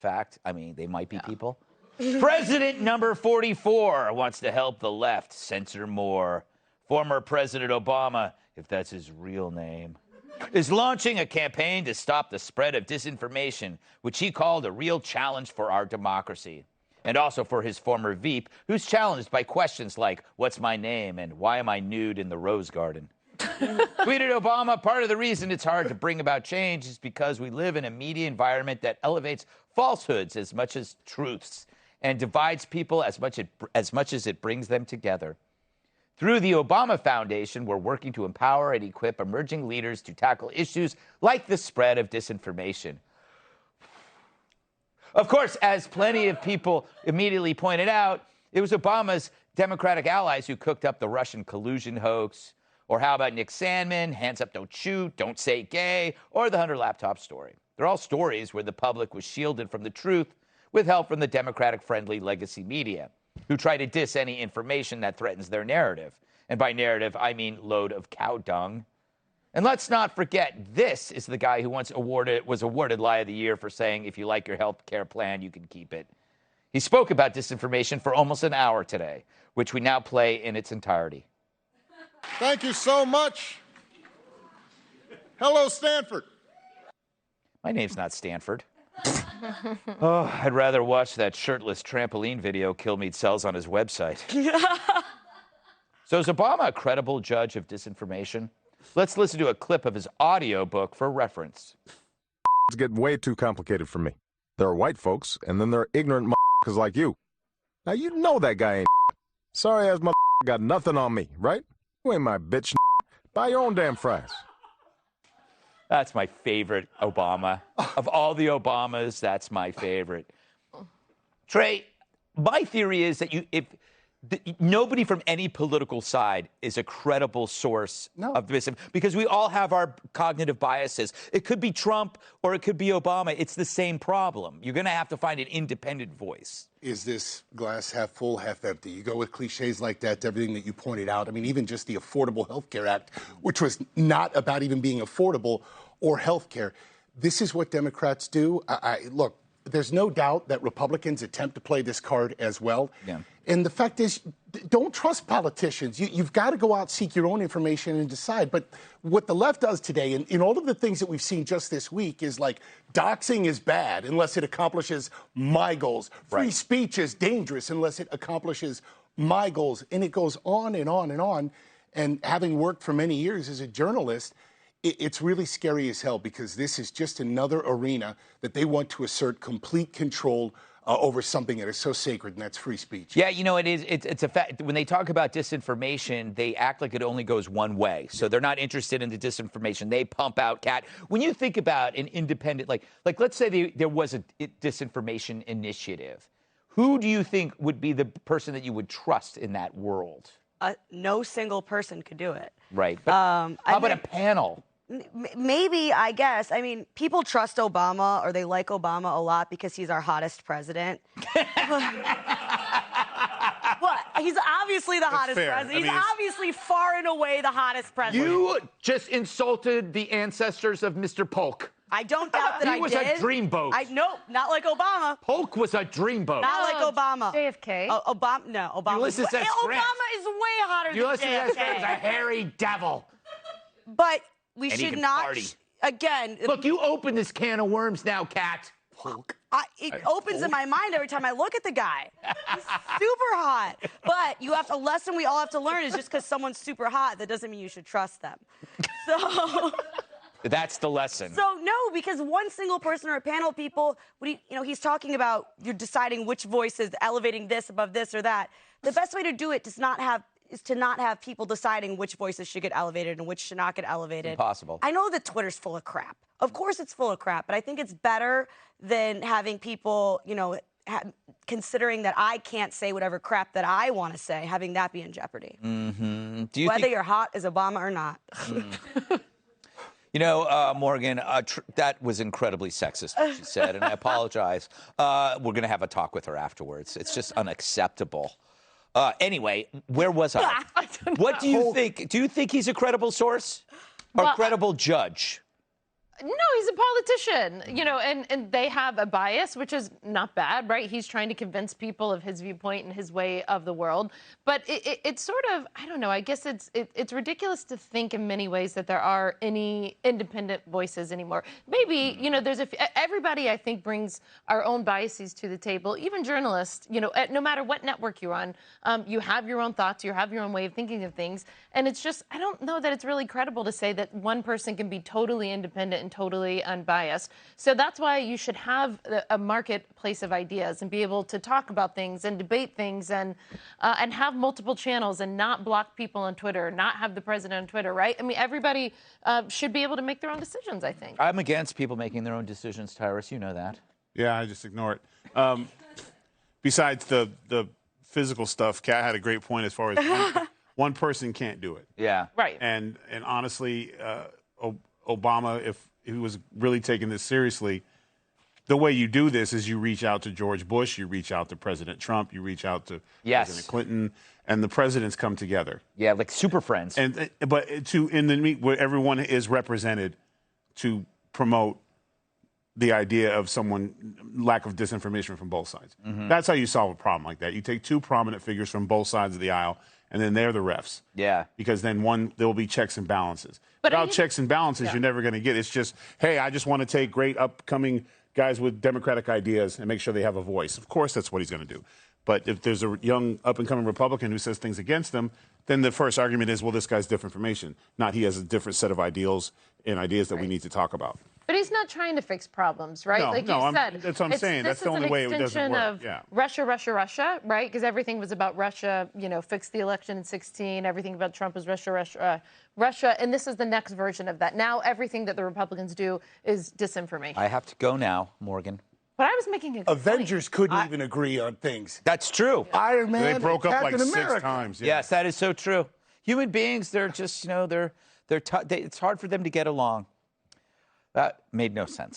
fact. I mean, they might be people. President number 44 wants to help the left censor more. Former President Obama, if that's his real name, is launching a campaign to stop the spread of disinformation, which he called a real challenge for our democracy. And also for his former Veep, who's challenged by questions like, what's my name and why am I nude in the rose garden? Tweeted Obama, part of the reason it's hard to bring about change is because we live in a media environment that elevates falsehoods as much as truths and divides people as much as it brings them together. Through the Obama Foundation, we're working to empower and equip emerging leaders to tackle issues like the spread of disinformation. Of course, as plenty of people immediately pointed out, it was Obama's Democratic allies who cooked up the Russian collusion hoax. Or how about Nick Sandmann, hands up, don't shoot, don't say gay, or the Hunter laptop story. They're all stories where the public was shielded from the truth with help from the Democratic-friendly legacy media, who try to diss any information that threatens their narrative. And by narrative, I mean load of cow dung. And let's not forget, this is the guy who once was awarded Lie of the Year for saying, if you like your health care plan, you can keep it. He spoke about disinformation for almost an hour today, which we now play in its entirety. Thank you so much. Hello, Stanford. My name's not Stanford. Oh, I'd rather watch that shirtless trampoline video Kilmeade sells on his website. So is Obama a credible judge of disinformation? Let's listen to a clip of his audiobook for reference. It's getting way too complicated for me. There are white folks, and then there are ignorant motherfuckers like you. Now, you know that guy ain't sorry ass motherfucker got nothing on me, right? You ain't my bitch. Buy your own damn fries. That's my favorite Obama. Of all the Obamas, that's my favorite. Trey, my theory is that nobody from any political side is a credible source of this, because we all have our cognitive biases. It could be Trump or it could be Obama. It's the same problem. You're going to have to find an independent voice. Is this glass half full, half empty? You go with cliches like that to everything that you pointed out. I mean, even just the Affordable Health Care Act, which was not about even being affordable or health care. This is what Democrats do. Look, there's no doubt that Republicans attempt to play this card as well. Yeah. And the fact is, don't trust politicians. You've got to go out, seek your own information and decide. But what the left does today, and in all of the things that we've seen just this week, is like doxing is bad unless it accomplishes my goals. Free speech is dangerous unless it accomplishes my goals. And it goes on and on and on. And having worked for many years as a journalist, it's really scary as hell, because this is just another arena that they want to assert complete control over something that is so sacred, and that's free speech. Yeah, you know, it is. It's a fact. When they talk about disinformation, they act like it only goes one way. So they're not interested in the disinformation. They pump out When you think about an independent, like let's say there was a disinformation initiative, who do you think would be the person that you would trust in that world? No single person could do it. Right. But how about a panel? Maybe, I guess. I mean, people trust Obama, or they like Obama a lot because he's our hottest president. What? He's obviously the hottest president. He's obviously far and away the hottest president. You just insulted the ancestors of Mr. Polk. I don't doubt that I did. He was a dreamboat. No, not like Obama. Polk was a dreamboat. Not like Obama. JFK. Obama. Ulysses S. Grant. Obama is way hotter than JFK. Ulysses S. Grant is a hairy devil. But we should not. Again. Look, you open this can of worms now, Kat. It opens in my mind every time I look at the guy. He's super hot. But a lesson we all have to learn is just because someone's super hot, that doesn't mean you should trust them. So. That's the lesson. So, no, because one single person or a panel of people, he's talking about you're deciding which voice is elevating this above this or that. The best way to do it is to not have people deciding which voices should get elevated and which should not get elevated. Impossible. I know that Twitter's full of crap. Of course it's full of crap, but I think it's better than having people, considering that I can't say whatever crap that I want to say, having that be in jeopardy. Mm-hmm. Whether you're hot as Obama or not. Morgan, that was incredibly sexist, what she said, and I apologize. We're going to have a talk with her afterwards. It's just unacceptable. Anyway, where was I? What do you think? Do you think he's a credible source or credible judge? No, he's a politician, and they have a bias, which is not bad, right? He's trying to convince people of his viewpoint and his way of the world. But it's sort of, I don't know, I guess it's ridiculous to think in many ways that there are any independent voices anymore. Maybe, everybody, I think, brings our own biases to the table. Even journalists, no matter what network you're on, you have your own thoughts, you have your own way of thinking of things. And it's just, I don't know that it's really credible to say that one person can be totally independent and totally unbiased. So that's why you should have a marketplace of ideas and be able to talk about things and debate things and have multiple channels and not block people on Twitter, not have the president on Twitter, right? I mean, everybody should be able to make their own decisions, I think. I'm against people making their own decisions, Tyrus. You know that. Yeah, I just ignore it. Besides the physical stuff, Kat had a great point as far as one person can't do it. Yeah. Right. And honestly, Obama, if he was really taking this seriously, the way you do this is you reach out to George Bush, you reach out to President Trump, you reach out to President Clinton, and the presidents come together. Yeah, like super friends. But in the meet where everyone is represented to promote the idea of lack of disinformation from both sides. Mm-hmm. That's how you solve a problem like that. You take two prominent figures from both sides of the aisle, and then they're the refs. Yeah. Because then there will be checks and balances. Without checks and balances, you're never going to get it. It's just, hey, I just want to take great upcoming guys with democratic ideas and make sure they have a voice. Of course, that's what he's going to do. But if there's a young up-and-coming Republican who says things against them, then the first argument is, well, this guy's different from Nation. Not he has a different set of ideals and ideas that we need to talk about. But he's not trying to fix problems, right? That's what I'm saying. That's the only way it doesn't work. Of Russia, right? Because everything was about Russia, fixed the election in 2016. Everything about Trump was Russia. And this is the next version of that. Now everything that the Republicans do is disinformation. I have to go now, Morgan. But I was making a good Avengers couldn't even agree on things. That's true. Iron Man. They broke up Captain like America. 6 times. Yeah. Yes, that is so true. Human beings, they're just, it's hard for them to get along. That made no sense.